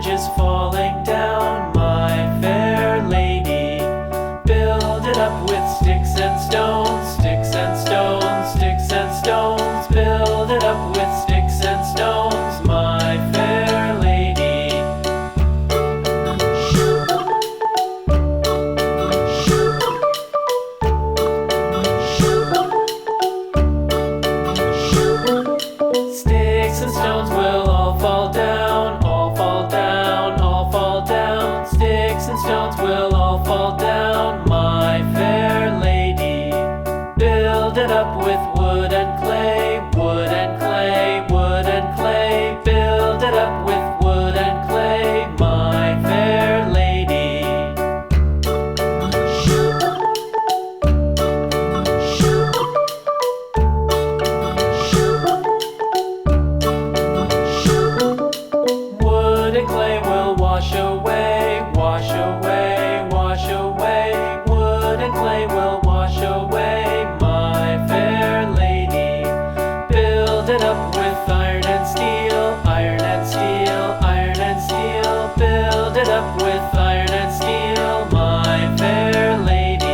ridges falling down, my fair lady. Build it up with sticks and stones, sticks and stones, sticks and stones. Build it up with sticks and stones, my fair lady. Sticks and stones will all fall down, all fall down, all fall down. Sticks and stones will all fall down, my fair lady. Build it up with wood and clay, wood and clay, wood and clay. Build it up with wood and clay, my fair lady. Wood and clay will wash away, wash away, wash away. Wood and clay will wash away, my fair lady. Build it up with iron and steel, iron and steel, iron and steel. Build it up with iron and steel, my fair lady.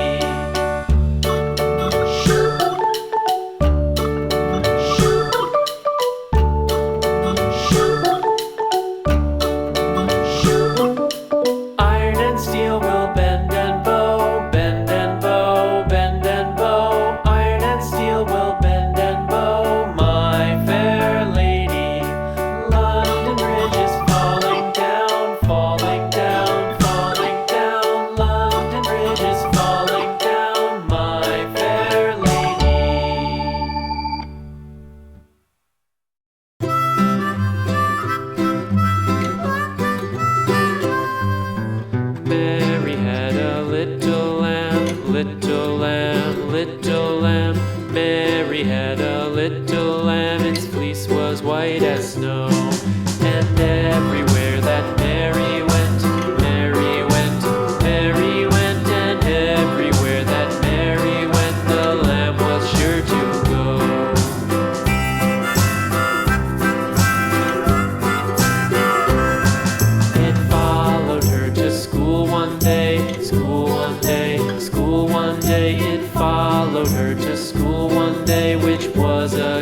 Iron and steel will bend and bow, bend and bow, bend and bow. Iron and steel will bend and bow, my fair lady. London Bridge is falling down, falling down, falling down. London Bridge is falling down, my fair lady. Mary had a little lamb, little lamb, little lamb. Mary had a little lamb, its fleece was white as snow. And everywhere that Mary went, Mary went, Mary went. And everywhere that Mary went, the lamb was sure to go. It followed her to school one day, school one day, school one day. It followed her to school one day, which was a